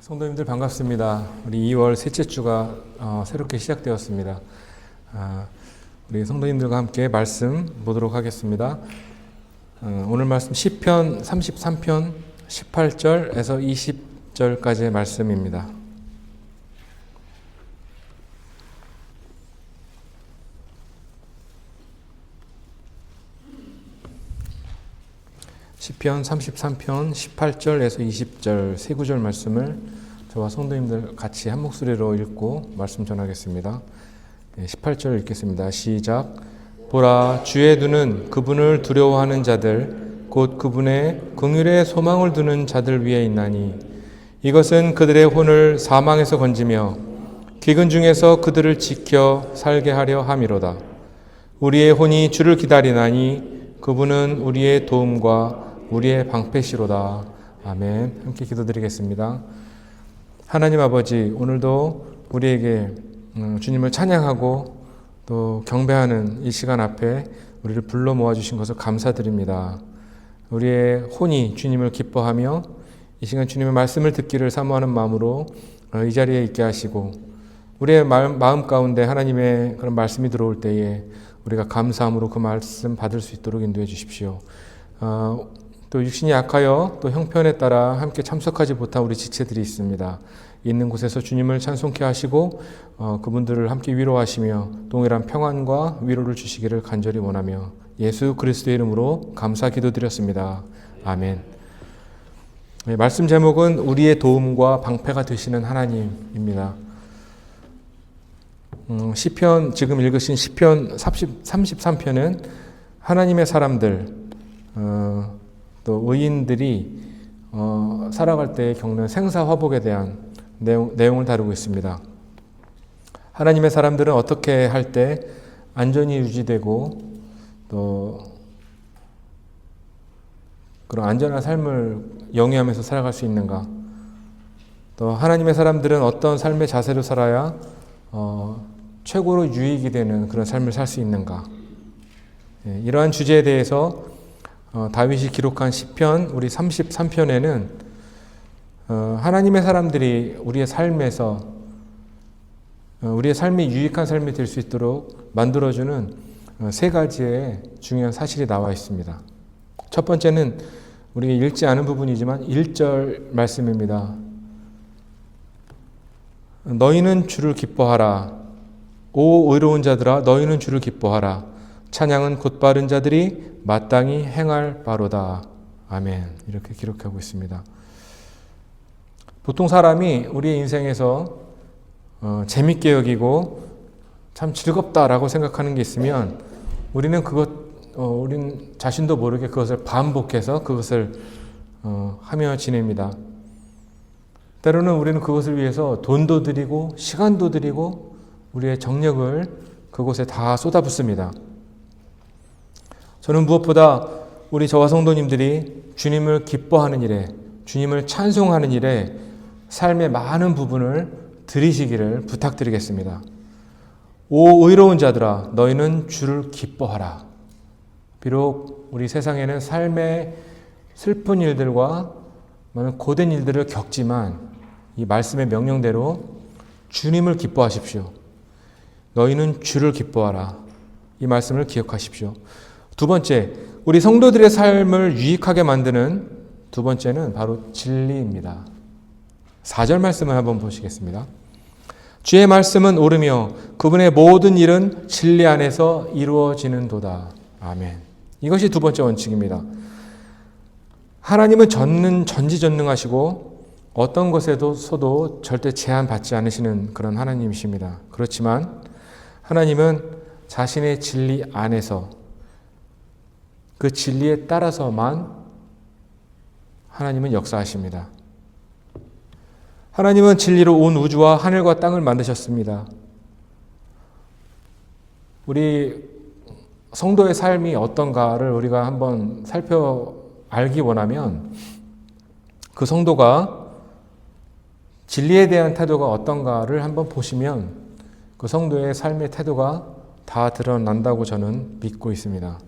성도님들 반갑습니다. 우리 2월 셋째 주가 새롭게 시작되었습니다. 우리 성도님들과 함께 말씀 보도록 하겠습니다. 오늘 말씀 시편 33편 18절에서 20절까지의 말씀입니다. 시편 33편 18절에서 20절 세 구절 말씀을 저와 성도님들 같이 한 목소리로 읽고 말씀 전하겠습니다. 18절 읽겠습니다. 시작. 보라, 주의 눈은 그분을 두려워하는 자들 곧 그분의 긍휼에 소망을 두는 자들 위에 있나니 이것은 그들의 혼을 사망에서 건지며 기근 중에서 그들을 지켜 살게 하려 함이로다. 우리의 혼이 주를 기다리나니 그분은 우리의 도움과 우리의 방패시로다. 아멘. 함께 기도드리겠습니다. 하나님 아버지, 오늘도 우리에게 주님을 찬양하고 또 경배하는 이 시간 앞에 우리를 불러 모아주신 것을 감사드립니다. 우리의 혼이 주님을 기뻐하며 이 시간 주님의 말씀을 듣기를 사모하는 마음으로 이 자리에 있게 하시고 우리의 마음 가운데 하나님의 그런 말씀이 들어올 때에 우리가 감사함으로 그 말씀 받을 수 있도록 인도해 주십시오. 또 육신이 약하여 또 형편에 따라 함께 참석하지 못한 우리 지체들이 있습니다. 있는 곳에서 주님을 찬송케 하시고 그분들을 함께 위로하시며 동일한 평안과 위로를 주시기를 간절히 원하며 예수 그리스도의 이름으로 감사 기도드렸습니다. 아멘. 네, 말씀 제목은 우리의 도움과 방패가 되시는 하나님입니다. 시편, 지금 읽으신 시편 33편은 하나님의 사람들 또 의인들이 살아갈 때 겪는 생사화복에 대한 내용을 다루고 있습니다. 하나님의 사람들은 어떻게 할 때 안전이 유지되고 또 그런 안전한 삶을 영위하면서 살아갈 수 있는가? 또 하나님의 사람들은 어떤 삶의 자세로 살아야 최고로 유익이 되는 그런 삶을 살 수 있는가? 이러한 주제에 대해서 다윗이 기록한 시편 우리 33편에는 하나님의 사람들이 우리의 삶에서 우리의 삶이 유익한 삶이 될 수 있도록 만들어주는 세 가지의 중요한 사실이 나와 있습니다. 첫 번째는 우리가 읽지 않은 부분이지만 1절 말씀입니다. 너희는 주를 기뻐하라. 오 의로운 자들아, 너희는 주를 기뻐하라. 찬양은 곧바른 자들이 마땅히 행할 바로다. 아멘. 이렇게 기록하고 있습니다. 보통 사람이 우리의 인생에서 재밌게 여기고 참 즐겁다라고 생각하는 게 있으면 우리는 우린 자신도 모르게 그것을 반복해서 그것을 하며 지냅니다. 때로는 우리는 그것을 위해서 돈도 들이고 시간도 들이고 우리의 정력을 그곳에 다 쏟아붓습니다. 저는 무엇보다 우리 저와 성도님들이 주님을 기뻐하는 일에, 주님을 찬송하는 일에 삶의 많은 부분을 들이시기를 부탁드리겠습니다. 오 의로운 자들아, 너희는 주를 기뻐하라. 비록 우리 세상에는 삶의 슬픈 일들과 고된 일들을 겪지만 이 말씀의 명령대로 주님을 기뻐하십시오. 너희는 주를 기뻐하라. 이 말씀을 기억하십시오. 두 번째, 우리 성도들의 삶을 유익하게 만드는 두 번째는 바로 진리입니다. 4절 말씀을 한번 보시겠습니다. 주의 말씀은 옳으며 그분의 모든 일은 진리 안에서 이루어지는도다. 아멘. 이것이 두 번째 원칙입니다. 하나님은 전지전능하시고 어떤 것에서도 절대 제한받지 않으시는 그런 하나님이십니다. 그렇지만 하나님은 자신의 진리 안에서 그 진리에 따라서만 하나님은 역사하십니다. 하나님은 진리로 온 우주와 하늘과 땅을 만드셨습니다. 우리 성도의 삶이 어떤가를 우리가 한번 알기 원하면 그 성도가 진리에 대한 태도가 어떤가를 한번 보시면 그 성도의 삶의 태도가 다 드러난다고 저는 믿고 있습니다.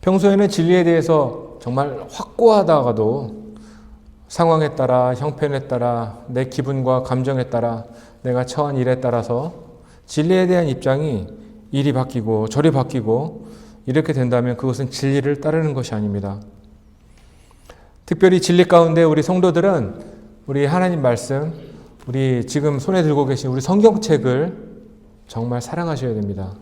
평소에는 진리에 대해서 정말 확고하다가도 상황에 따라, 형편에 따라, 내 기분과 감정에 따라, 내가 처한 일에 따라서 진리에 대한 입장이 이리 바뀌고 저리 바뀌고 이렇게 된다면 그것은 진리를 따르는 것이 아닙니다. 특별히 진리 가운데 우리 성도들은 우리 하나님 말씀, 우리 지금 손에 들고 계신 우리 성경책을 정말 사랑하셔야 됩니다.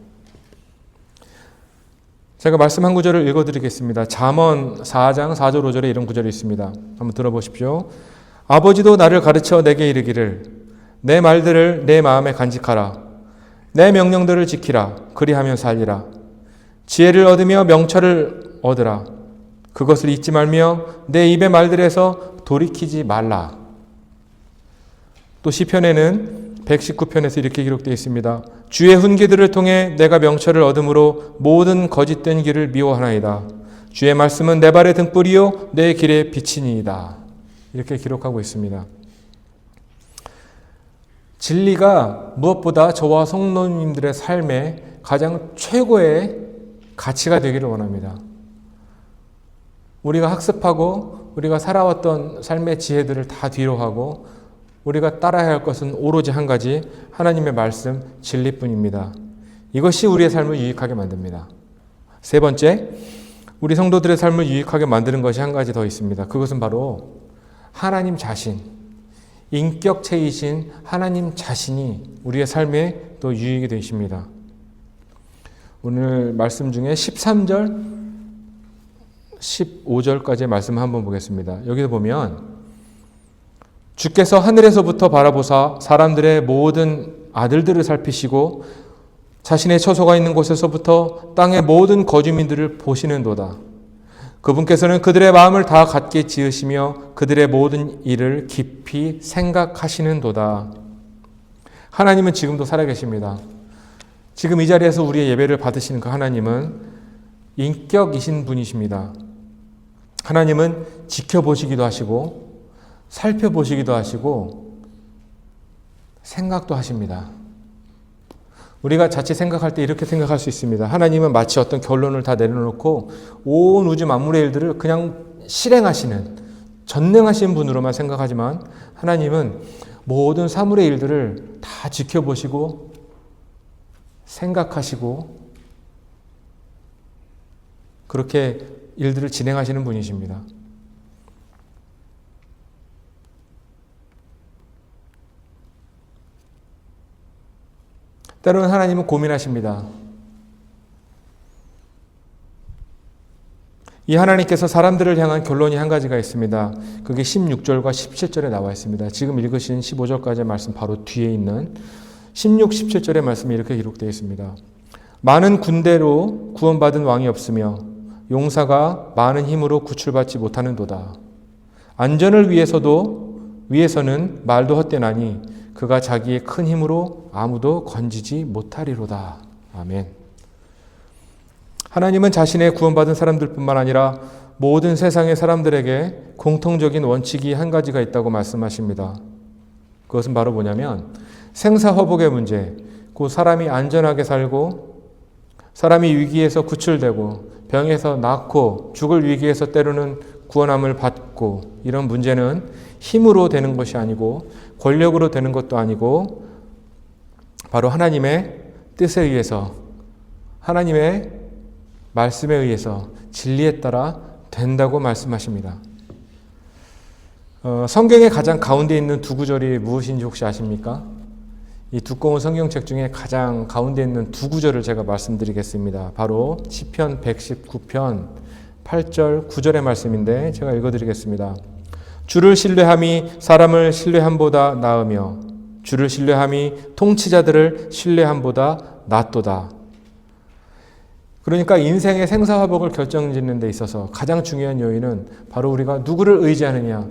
제가 말씀 한 구절을 읽어드리겠습니다. 잠언 4장 4절 5절에 이런 구절이 있습니다. 한번 들어보십시오. 아버지도 나를 가르쳐 내게 이르기를 내 말들을 내 마음에 간직하라. 내 명령들을 지키라. 그리하면 살리라. 지혜를 얻으며 명철을 얻으라. 그것을 잊지 말며 내 입의 말들에서 돌이키지 말라. 또 시편에는 119편에서 이렇게 기록되어 있습니다. 주의 훈계들을 통해 내가 명철을 얻음으로 모든 거짓된 길을 미워하나이다. 주의 말씀은 내 발의 등불이요 내 길의 빛이니이다. 이렇게 기록하고 있습니다. 진리가 무엇보다 저와 성도님들의 삶의 가장 최고의 가치가 되기를 원합니다. 우리가 학습하고 우리가 살아왔던 삶의 지혜들을 다 뒤로 하고 우리가 따라야 할 것은 오로지 한 가지, 하나님의 말씀, 진리뿐입니다. 이것이 우리의 삶을 유익하게 만듭니다. 세 번째, 우리 성도들의 삶을 유익하게 만드는 것이 한 가지 더 있습니다. 그것은 바로 하나님 자신, 인격체이신 하나님 자신이 우리의 삶에 또 유익이 되십니다. 오늘 말씀 중에 13절, 15절까지의 말씀 한번 보겠습니다. 여기서 보면 주께서 하늘에서부터 바라보사 사람들의 모든 아들들을 살피시고 자신의 처소가 있는 곳에서부터 땅의 모든 거주민들을 보시는도다. 그분께서는 그들의 마음을 다 같게 지으시며 그들의 모든 일을 깊이 생각하시는도다. 하나님은 지금도 살아계십니다. 지금 이 자리에서 우리의 예배를 받으시는 그 하나님은 인격이신 분이십니다. 하나님은 지켜보시기도 하시고 살펴보시기도 하시고 생각도 하십니다. 우리가 자칫 생각할 때 이렇게 생각할 수 있습니다. 하나님은 마치 어떤 결론을 다 내려놓고 온 우주 만물의 일들을 그냥 실행하시는, 전능하신 분으로만 생각하지만 하나님은 모든 사물의 일들을 다 지켜보시고 생각하시고 그렇게 일들을 진행하시는 분이십니다. 때로는 하나님은 고민하십니다. 이 하나님께서 사람들을 향한 결론이 한 가지가 있습니다. 그게 16절과 17절에 나와 있습니다. 지금 읽으신 15절까지의 말씀 바로 뒤에 있는 16, 17절의 말씀이 이렇게 기록되어 있습니다. 많은 군대로 구원받은 왕이 없으며 용사가 많은 힘으로 구출받지 못하는도다. 안전을 위해서는 말도 헛되나니 그가 자기의 큰 힘으로 아무도 건지지 못하리로다. 아멘. 하나님은 자신의 구원받은 사람들뿐만 아니라 모든 세상의 사람들에게 공통적인 원칙이 한 가지가 있다고 말씀하십니다. 그것은 바로 뭐냐면 생사화복의 문제, 곧 사람이 안전하게 살고 사람이 위기에서 구출되고 병에서 낫고 죽을 위기에서 때로는 구원함을 받고 이런 문제는 힘으로 되는 것이 아니고 권력으로 되는 것도 아니고 바로 하나님의 뜻에 의해서 하나님의 말씀에 의해서 진리에 따라 된다고 말씀하십니다. 성경의 가장 가운데 있는 두 구절이 무엇인지 혹시 아십니까? 이 두꺼운 성경책 중에 가장 가운데 있는 두 구절을 제가 말씀드리겠습니다. 바로 시편 119편 8절 9절의 말씀인데 제가 읽어드리겠습니다. 주를 신뢰함이 사람을 신뢰함보다 나으며 주를 신뢰함이 통치자들을 신뢰함보다 낫도다. 그러니까 인생의 생사화복을 결정짓는 데 있어서 가장 중요한 요인은 바로 우리가 누구를 의지하느냐,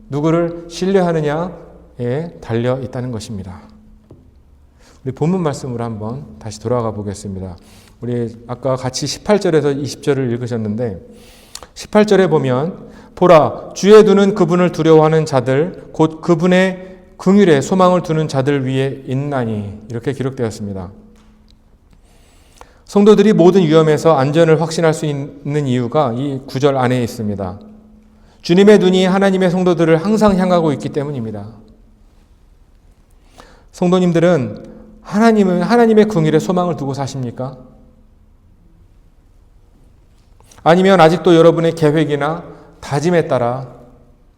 누구를 신뢰하느냐에 달려 있다는 것입니다. 우리 본문 말씀으로 한번 다시 돌아가 보겠습니다. 우리 아까 같이 18절에서 20절을 읽으셨는데 18절에 보면 보라 주의 눈은 그분을 두려워하는 자들 곧 그분의 긍휼에 소망을 두는 자들 위에 있나니 이렇게 기록되었습니다. 성도들이 모든 위험에서 안전을 확신할 수 있는 이유가 이 구절 안에 있습니다. 주님의 눈이 하나님의 성도들을 항상 향하고 있기 때문입니다. 성도님들은 하나님의 궁일에 소망을 두고 사십니까? 아니면 아직도 여러분의 계획이나 다짐에 따라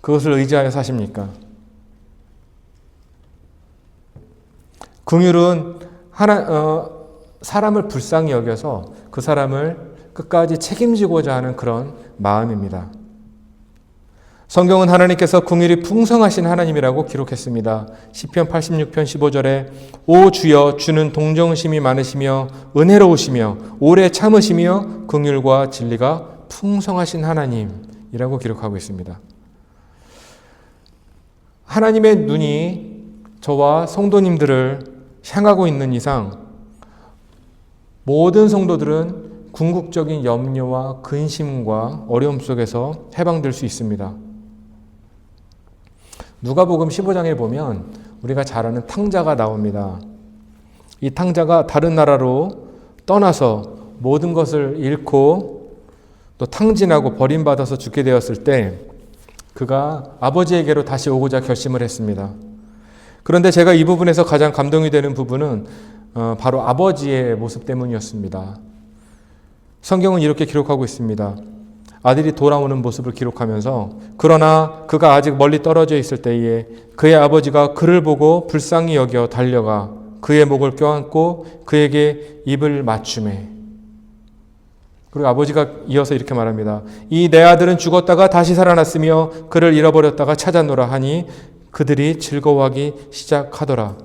그것을 의지하여 사십니까? 긍휼은 사람을 불쌍히 여겨서 그 사람을 끝까지 책임지고자 하는 그런 마음입니다. 성경은 하나님께서 긍휼이 풍성하신 하나님이라고 기록했습니다. 시편 86편 15절에 오 주여 주는 동정심이 많으시며 은혜로우시며 오래 참으시며 긍휼과 진리가 풍성하신 하나님이라고 기록하고 있습니다. 하나님의 눈이 저와 성도님들을 향하고 있는 이상 모든 성도들은 궁극적인 염려와 근심과 어려움 속에서 해방될 수 있습니다. 누가복음 15장에 보면 우리가 잘 아는 탕자가 나옵니다. 이 탕자가 다른 나라로 떠나서 모든 것을 잃고 또 탕진하고 버림받아서 죽게 되었을 때 그가 아버지에게로 다시 오고자 결심을 했습니다. 그런데 제가 이 부분에서 가장 감동이 되는 부분은 바로 아버지의 모습 때문이었습니다. 성경은 이렇게 기록하고 있습니다. 아들이 돌아오는 모습을 기록하면서 그러나 그가 아직 멀리 떨어져 있을 때에 그의 아버지가 그를 보고 불쌍히 여겨 달려가 그의 목을 껴안고 그에게 입을 맞추매. 그리고 아버지가 이어서 이렇게 말합니다. 이 내 아들은 죽었다가 다시 살아났으며 그를 잃어버렸다가 찾아노라 하니 그들이 즐거워하기 시작하더라.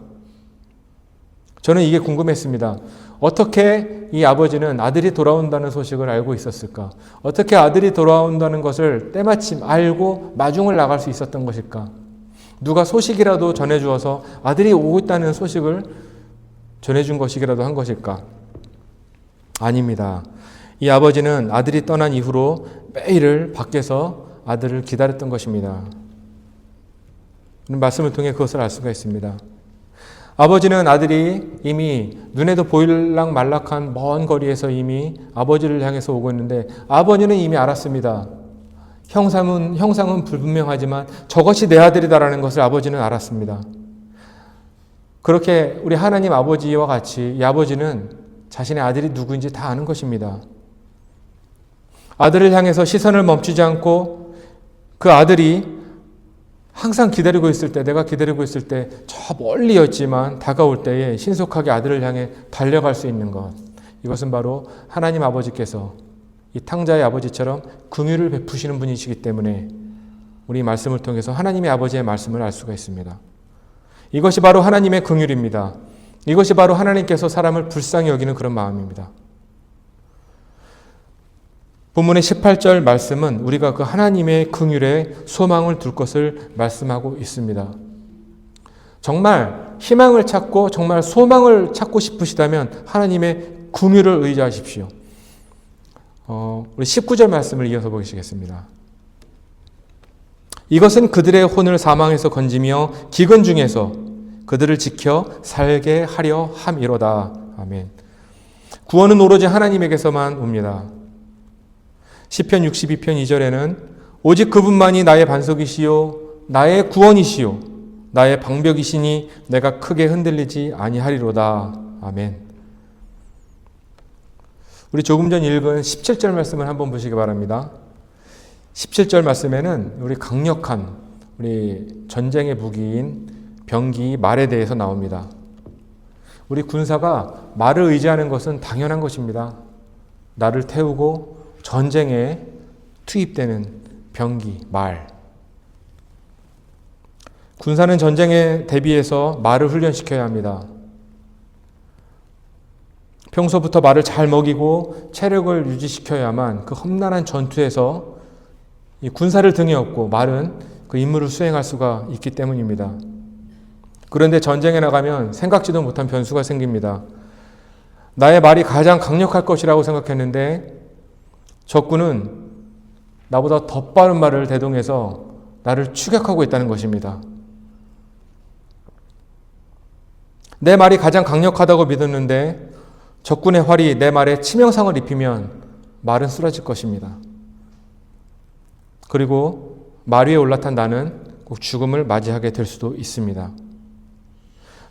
저는 이게 궁금했습니다. 어떻게 이 아버지는 아들이 돌아온다는 소식을 알고 있었을까? 어떻게 아들이 돌아온다는 것을 때마침 알고 마중을 나갈 수 있었던 것일까? 누가 소식이라도 전해주어서 아들이 오고 있다는 소식을 전해준 것이라도 한 것일까? 아닙니다. 이 아버지는 아들이 떠난 이후로 매일을 밖에서 아들을 기다렸던 것입니다. 말씀을 통해 그것을 알 수가 있습니다. 아버지는 아들이 이미 눈에도 보일락 말락한 먼 거리에서 이미 아버지를 향해서 오고 있는데 아버지는 이미 알았습니다. 형상은 불분명하지만 저것이 내 아들이다라는 것을 아버지는 알았습니다. 그렇게 우리 하나님 아버지와 같이 이 아버지는 자신의 아들이 누구인지 다 아는 것입니다. 아들을 향해서 시선을 멈추지 않고 그 아들이 항상 기다리고 있을 때, 내가 기다리고 있을 때 저 멀리였지만 다가올 때에 신속하게 아들을 향해 달려갈 수 있는 것. 이것은 바로 하나님 아버지께서 이 탕자의 아버지처럼 긍휼을 베푸시는 분이시기 때문에 우리 말씀을 통해서 하나님의 아버지의 말씀을 알 수가 있습니다. 이것이 바로 하나님의 긍휼입니다. 이것이 바로 하나님께서 사람을 불쌍히 여기는 그런 마음입니다. 본문의 18절 말씀은 우리가 그 하나님의 긍휼에 소망을 둘 것을 말씀하고 있습니다. 정말 희망을 찾고 정말 소망을 찾고 싶으시다면 하나님의 긍휼을 의지하십시오. 우리 19절 말씀을 이어서 보시겠습니다. 이것은 그들의 혼을 사망에서 건지며 기근 중에서 그들을 지켜 살게 하려 함이로다. 아멘. 구원은 오로지 하나님에게서만 옵니다. 시편 62편 2절에는 오직 그분만이 나의 반석이시요 나의 구원이시요 나의 방벽이시니 내가 크게 흔들리지 아니하리로다. 아멘. 우리 조금 전 읽은 17절 말씀을 한번 보시기 바랍니다. 17절 말씀에는 우리 강력한 우리 전쟁의 무기인 병기 말에 대해서 나옵니다. 우리 군사가 말을 의지하는 것은 당연한 것입니다. 나를 태우고 전쟁에 투입되는 병기, 말. 군사는 전쟁에 대비해서 말을 훈련시켜야 합니다. 평소부터 말을 잘 먹이고 체력을 유지시켜야만 그 험난한 전투에서 이 군사를 등에 업고 말은 그 임무를 수행할 수가 있기 때문입니다. 그런데 전쟁에 나가면 생각지도 못한 변수가 생깁니다. 나의 말이 가장 강력할 것이라고 생각했는데 적군은 나보다 더 빠른 말을 대동해서 나를 추격하고 있다는 것입니다. 내 말이 가장 강력하다고 믿었는데 적군의 활이 내 말에 치명상을 입히면 말은 쓰러질 것입니다. 그리고 말 위에 올라탄 나는 꼭 죽음을 맞이하게 될 수도 있습니다.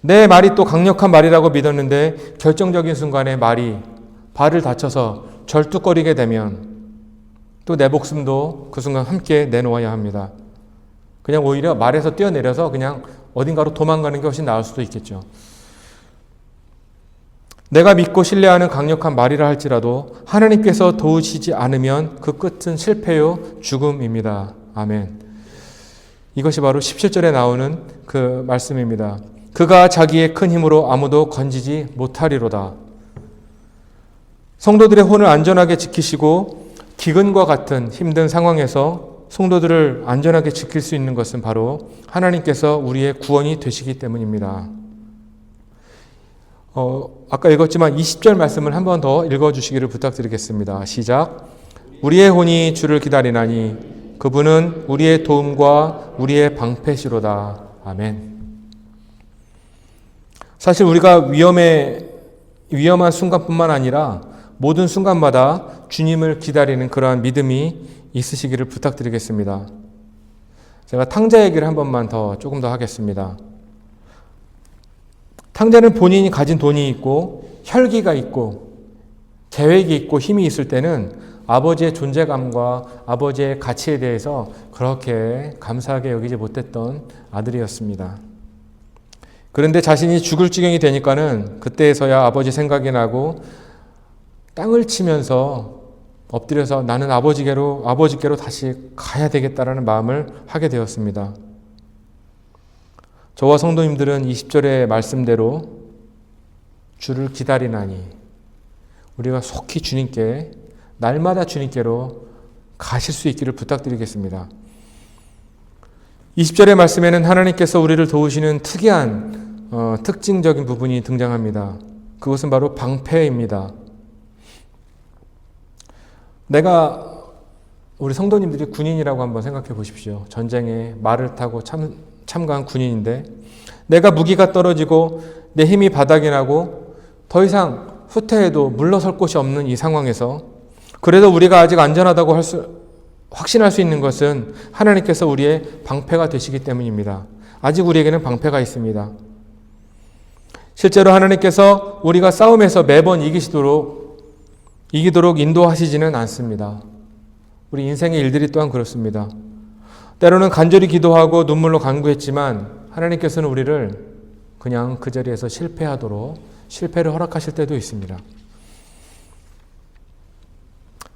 내 말이 또 강력한 말이라고 믿었는데 결정적인 순간에 말이 발을 다쳐서 절뚝거리게 되면 또 내 목숨도 그 순간 함께 내놓아야 합니다. 그냥 오히려 말에서 뛰어내려서 그냥 어딘가로 도망가는 게 훨씬 나을 수도 있겠죠. 내가 믿고 신뢰하는 강력한 말이라 할지라도 하나님께서 도우시지 않으면 그 끝은 실패요, 죽음입니다. 아멘. 이것이 바로 17절에 나오는 그 말씀입니다. 그가 자기의 큰 힘으로 아무도 건지지 못하리로다. 성도들의 혼을 안전하게 지키시고 기근과 같은 힘든 상황에서 성도들을 안전하게 지킬 수 있는 것은 바로 하나님께서 우리의 구원이 되시기 때문입니다. 아까 읽었지만 20절 말씀을 한 번 더 읽어주시기를 부탁드리겠습니다. 시작. 우리의 혼이 주를 기다리나니 그분은 우리의 도움과 우리의 방패시로다. 아멘. 사실 우리가 위험한 순간뿐만 아니라 모든 순간마다 주님을 기다리는 그러한 믿음이 있으시기를 부탁드리겠습니다. 제가 탕자 얘기를 한 번만 조금 더 하겠습니다. 탕자는 본인이 가진 돈이 있고 혈기가 있고 계획이 있고 힘이 있을 때는 아버지의 존재감과 아버지의 가치에 대해서 그렇게 감사하게 여기지 못했던 아들이었습니다. 그런데 자신이 죽을 지경이 되니까는 그때에서야 아버지 생각이 나고 땅을 치면서 엎드려서 나는 아버지께로 다시 가야 되겠다라는 마음을 하게 되었습니다. 저와 성도님들은 20절의 말씀대로 주를 기다리나니 우리가 속히 주님께 날마다 주님께로 가실 수 있기를 부탁드리겠습니다. 20절의 말씀에는 하나님께서 우리를 도우시는 특이한 특징적인 부분이 등장합니다. 그것은 바로 방패입니다. 우리 성도님들이 군인이라고 한번 생각해 보십시오. 전쟁에 말을 타고 참가한 군인인데 내가 무기가 떨어지고 내 힘이 바닥이 나고 더 이상 후퇴해도 물러설 곳이 없는 이 상황에서 그래도 우리가 아직 안전하다고 확신할 수 있는 것은 하나님께서 우리의 방패가 되시기 때문입니다. 아직 우리에게는 방패가 있습니다. 실제로 하나님께서 우리가 싸움에서 매번 이기도록 인도하시지는 않습니다. 우리 인생의 일들이 또한 그렇습니다. 때로는 간절히 기도하고 눈물로 간구했지만 하나님께서는 우리를 그냥 그 자리에서 실패를 허락하실 때도 있습니다.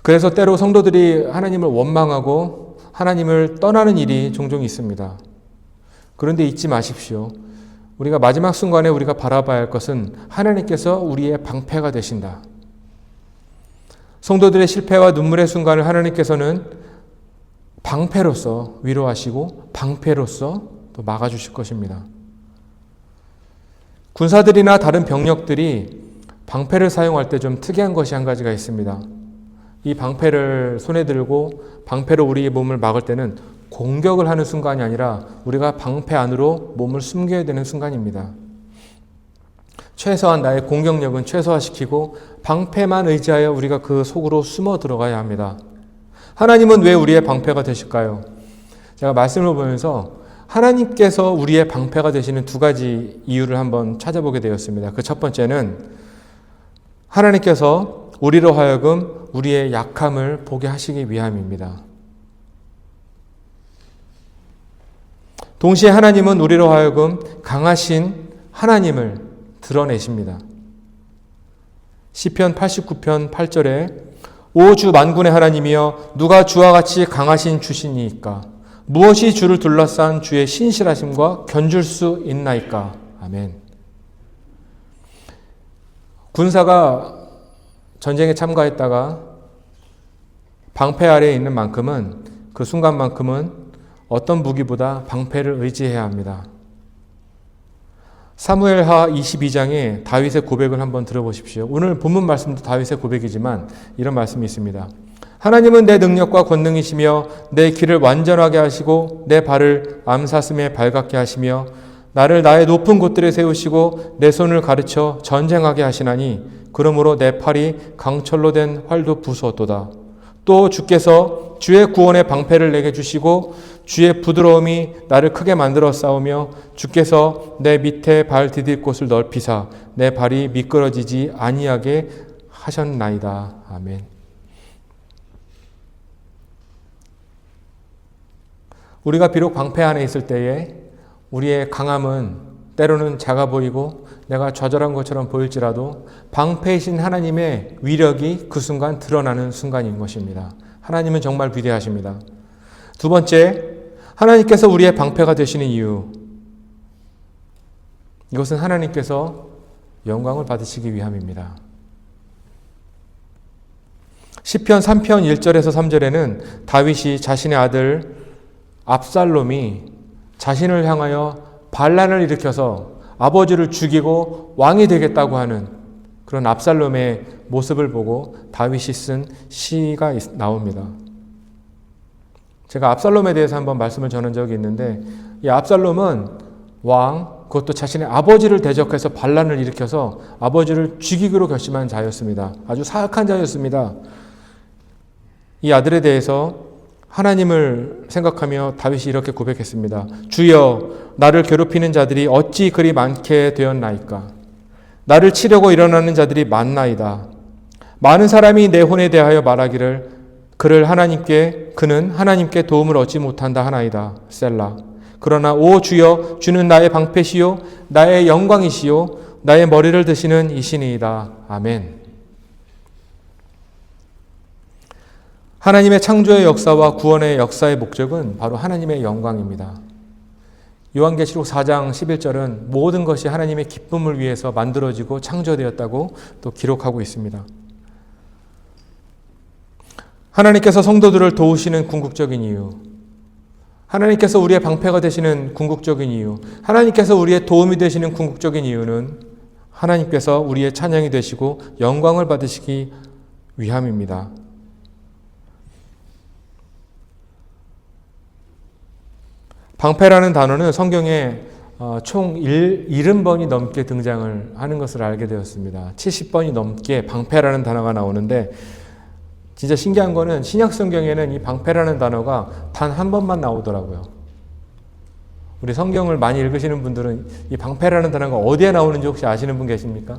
그래서 때로 성도들이 하나님을 원망하고 하나님을 떠나는 일이 종종 있습니다. 그런데 잊지 마십시오. 우리가 마지막 순간에 우리가 바라봐야 할 것은 하나님께서 우리의 방패가 되신다. 성도들의 실패와 눈물의 순간을 하나님께서는 방패로서 위로하시고 방패로서 또 막아주실 것입니다. 군사들이나 다른 병력들이 방패를 사용할 때 좀 특이한 것이 한 가지가 있습니다. 이 방패를 손에 들고 방패로 우리의 몸을 막을 때는 공격을 하는 순간이 아니라 우리가 방패 안으로 몸을 숨겨야 되는 순간입니다. 최소한 나의 공격력은 최소화시키고 방패만 의지하여 우리가 그 속으로 숨어 들어가야 합니다. 하나님은 왜 우리의 방패가 되실까요? 제가 말씀을 보면서 하나님께서 우리의 방패가 되시는 두 가지 이유를 한번 찾아보게 되었습니다. 그 첫 번째는 하나님께서 우리로 하여금 우리의 약함을 보게 하시기 위함입니다. 동시에 하나님은 우리로 하여금 강하신 하나님을 드러내십니다. 시편 89편 8절에 오 주 만군의 하나님이여 누가 주와 같이 강하신 주시니까 무엇이 주를 둘러싼 주의 신실하심과 견줄 수 있나이까. 아멘. 군사가 전쟁에 참가했다가 방패 아래에 있는 만큼은 그 순간만큼은 어떤 무기보다 방패를 의지해야 합니다. 사무엘하 22장에 다윗의 고백을 한번 들어보십시오. 오늘 본문 말씀도 다윗의 고백이지만 이런 말씀이 있습니다. 하나님은 내 능력과 권능이시며 내 길을 완전하게 하시고 내 발을 암사슴에 발갛게 하시며 나를 나의 높은 곳들에 세우시고 내 손을 가르쳐 전쟁하게 하시나니 그러므로 내 팔이 강철로 된 활도 부수었도다. 또 주께서 주의 구원의 방패를 내게 주시고 주의 부드러움이 나를 크게 만들어 싸우며 주께서 내 밑에 발 디딜 곳을 넓히사 내 발이 미끄러지지 아니하게 하셨나이다. 아멘. 우리가 비록 방패 안에 있을 때에 우리의 강함은 때로는 작아 보이고 내가 좌절한 것처럼 보일지라도 방패이신 하나님의 위력이 그 순간 드러나는 순간인 것입니다. 하나님은 정말 위대하십니다. 두 번째, 하나님께서 우리의 방패가 되시는 이유. 이것은 하나님께서 영광을 받으시기 위함입니다. 시편 3편 1절에서 3절에는 다윗이 자신의 아들 압살롬이 자신을 향하여 반란을 일으켜서 아버지를 죽이고 왕이 되겠다고 하는 그런 압살롬의 모습을 보고 다윗이 쓴 시가 나옵니다. 제가 압살롬에 대해서 한번 말씀을 전한 적이 있는데 이 압살롬은 왕, 그것도 자신의 아버지를 대적해서 반란을 일으켜서 아버지를 죽이기로 결심한 자였습니다. 아주 사악한 자였습니다. 이 아들에 대해서 하나님을 생각하며 다윗이 이렇게 고백했습니다. 주여, 나를 괴롭히는 자들이 어찌 그리 많게 되었나이까? 나를 치려고 일어나는 자들이 많나이다. 많은 사람이 내 혼에 대하여 말하기를 그는 하나님께 도움을 얻지 못한다 하나이다. 셀라. 그러나 오 주여, 주는 나의 방패시요 나의 영광이시요 나의 머리를 드시는 이시니이다. 아멘. 하나님의 창조의 역사와 구원의 역사의 목적은 바로 하나님의 영광입니다. 요한계시록 4장 11절은 모든 것이 하나님의 기쁨을 위해서 만들어지고 창조되었다고 또 기록하고 있습니다. 하나님께서 성도들을 도우시는 궁극적인 이유, 하나님께서 우리의 방패가 되시는 궁극적인 이유, 하나님께서 우리의 도움이 되시는 궁극적인 이유는 하나님께서 우리의 찬양이 되시고 영광을 받으시기 위함입니다. 방패라는 단어는 성경에 총 70번이 넘게 등장을 하는 것을 알게 되었습니다. 70번이 넘게 방패라는 단어가 나오는데 진짜 신기한 거는 신약 성경에는 이 방패라는 단어가 단 한 번만 나오더라고요. 우리 성경을 많이 읽으시는 분들은 이 방패라는 단어가 어디에 나오는지 혹시 아시는 분 계십니까?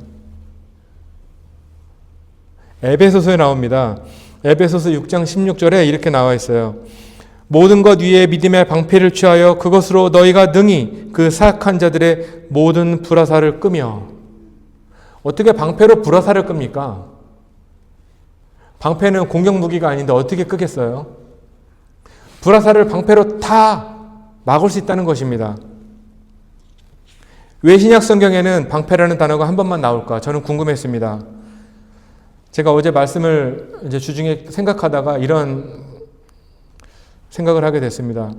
에베소서에 나옵니다. 에베소서 6장 16절에 이렇게 나와 있어요. 모든 것 위에 믿음의 방패를 취하여 그것으로 너희가 능히 그 사악한 자들의 모든 불화살을 끄며. 어떻게 방패로 불화살을 끕니까? 방패는 공격 무기가 아닌데 어떻게 끄겠어요? 불화살을 방패로 다 막을 수 있다는 것입니다. 왜 신약 성경에는 방패라는 단어가 한 번만 나올까? 저는 궁금했습니다. 제가 어제 말씀을 이제 주중에 생각하다가 이런 생각을 하게 됐습니다.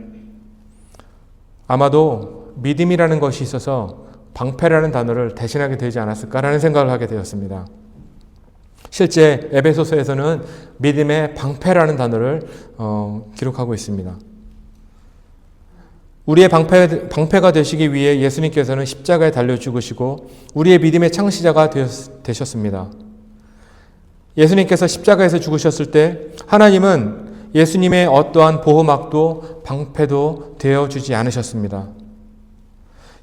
아마도 믿음이라는 것이 있어서 방패라는 단어를 대신하게 되지 않았을까라는 생각을 하게 되었습니다. 실제 에베소서에서는 믿음의 방패라는 단어를 기록하고 있습니다. 우리의 방패가 되시기 위해 예수님께서는 십자가에 달려 죽으시고 우리의 믿음의 창시자가 되셨습니다. 예수님께서 십자가에서 죽으셨을 때 하나님은 예수님의 어떠한 보호막도 방패도 되어주지 않으셨습니다.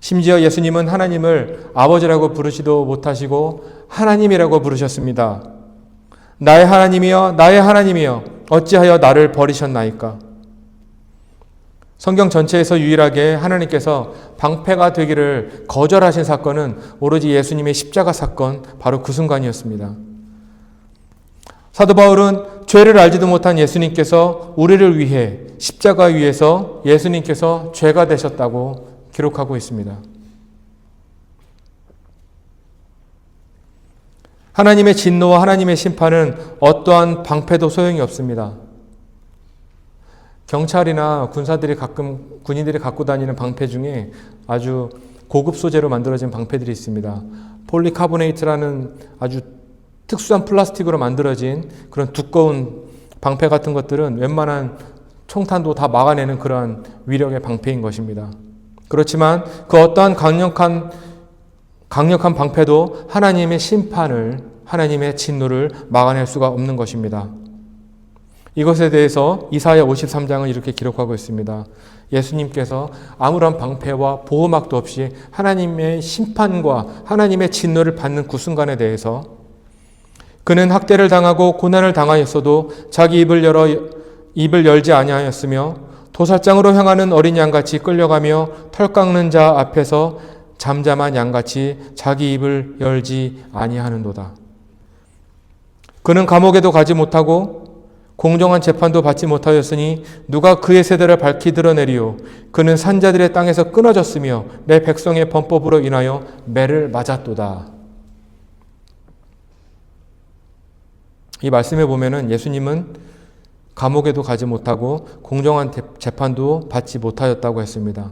심지어 예수님은 하나님을 아버지라고 부르지도 못하시고 하나님이라고 부르셨습니다. 나의 하나님이여, 나의 하나님이여, 어찌하여 나를 버리셨나이까? 성경 전체에서 유일하게 하나님께서 방패가 되기를 거절하신 사건은 오로지 예수님의 십자가 사건, 바로 그 순간이었습니다. 사도 바울은 죄를 알지도 못한 예수님께서 우리를 위해 십자가 위에서 예수님께서 죄가 되셨다고 기록하고 있습니다. 하나님의 진노와 하나님의 심판은 어떠한 방패도 소용이 없습니다. 경찰이나 군인들이 갖고 다니는 방패 중에 아주 고급 소재로 만들어진 방패들이 있습니다. 폴리카보네이트라는 아주 특수한 플라스틱으로 만들어진 그런 두꺼운 방패 같은 것들은 웬만한 총탄도 다 막아내는 그러한 위력의 방패인 것입니다. 그렇지만 그 어떠한 강력한 방패도 하나님의 심판을, 하나님의 진노를 막아낼 수가 없는 것입니다. 이것에 대해서 이사야 53장은 이렇게 기록하고 있습니다. 예수님께서 아무런 방패와 보호막도 없이 하나님의 심판과 하나님의 진노를 받는 그 순간에 대해서 그는 학대를 당하고 고난을 당하였어도 자기 입을 열지 아니하였으며 도살장으로 향하는 어린 양같이 끌려가며 털 깎는 자 앞에서 잠잠한 양같이 자기 입을 열지 아니하는도다. 그는 감옥에도 가지 못하고 공정한 재판도 받지 못하였으니 누가 그의 세대를 밝히 드러내리요. 그는 산자들의 땅에서 끊어졌으며 내 백성의 범법으로 인하여 매를 맞았도다. 이 말씀에 보면은 예수님은 감옥에도 가지 못하고 공정한 재판도 받지 못하였다고 했습니다.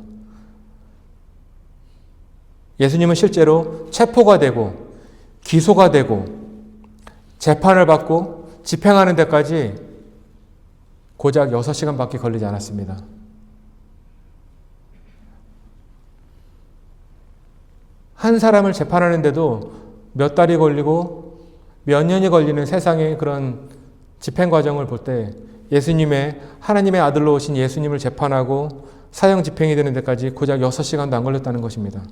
예수님은 실제로 체포가 되고 기소가 되고 재판을 받고 집행하는 데까지 고작 6시간밖에 걸리지 않았습니다. 한 사람을 재판하는데도 몇 달이 걸리고 몇 년이 걸리는 세상의 그런 집행 과정을 볼 때 예수님의 하나님의 아들로 오신 예수님을 재판하고 사형 집행이 되는 데까지 고작 6시간도 안 걸렸다는 것입니다.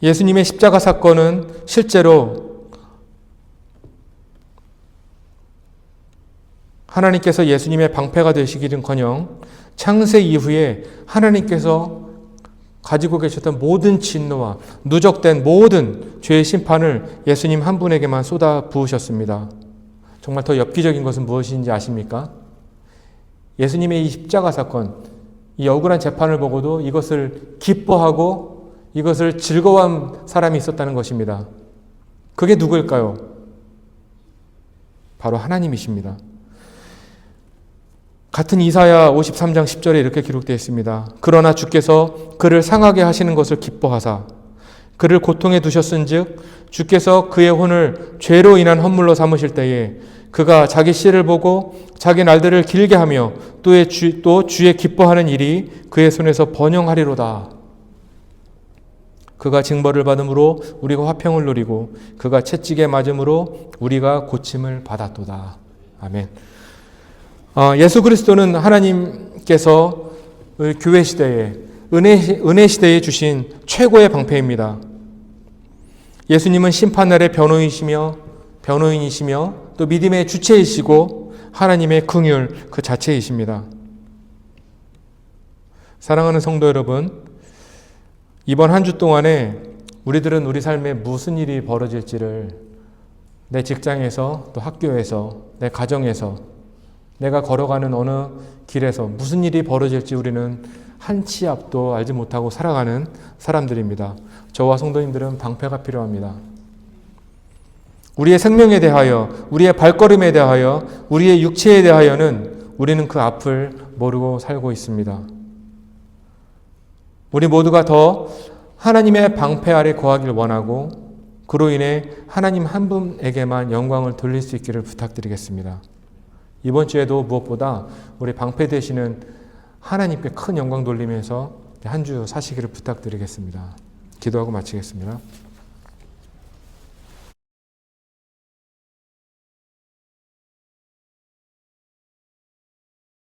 예수님의 십자가 사건은 실제로 하나님께서 예수님의 방패가 되시기는커녕 창세 이후에 하나님께서 가지고 계셨던 모든 진노와 누적된 모든 죄의 심판을 예수님 한 분에게만 쏟아 부으셨습니다. 정말 더 엽기적인 것은 무엇인지 아십니까? 예수님의 이 십자가 사건, 이 억울한 재판을 보고도 이것을 기뻐하고 이것을 즐거워한 사람이 있었다는 것입니다. 그게 누구일까요? 바로 하나님이십니다. 같은 이사야 53장 10절에 이렇게 기록되어 있습니다. 그러나 주께서 그를 상하게 하시는 것을 기뻐하사 그를 고통에 두셨은즉 주께서 그의 혼을 죄로 인한 헌물로 삼으실 때에 그가 자기 씨를 보고 자기 날들을 길게 하며 또 주의 기뻐하는 일이 그의 손에서 번영하리로다. 그가 징벌을 받음으로 우리가 화평을 누리고 그가 채찍에 맞음으로 우리가 고침을 받았도다. 아멘. 예수 그리스도는 하나님께서 교회 시대에 은혜 시대에 주신 최고의 방패입니다. 예수님은 심판날의 변호인이시며 또 믿음의 주체이시고 하나님의 긍휼 그 자체이십니다. 사랑하는 성도 여러분, 이번 한 주 동안에 우리들은 우리 삶에 무슨 일이 벌어질지를 내 직장에서 또 학교에서 내 가정에서 내가 걸어가는 어느 길에서 무슨 일이 벌어질지 우리는 한 치 앞도 알지 못하고 살아가는 사람들입니다. 저와 성도님들은 방패가 필요합니다. 우리의 생명에 대하여, 우리의 발걸음에 대하여, 우리의 육체에 대하여는 우리는 그 앞을 모르고 살고 있습니다. 우리 모두가 더 하나님의 방패 아래 거하길 원하고 그로 인해 하나님 한 분에게만 영광을 돌릴 수 있기를 부탁드리겠습니다. 이번 주에도 무엇보다 우리 방패 되시는 하나님께 큰 영광 돌리면서 한 주 사시기를 부탁드리겠습니다. 기도하고 마치겠습니다.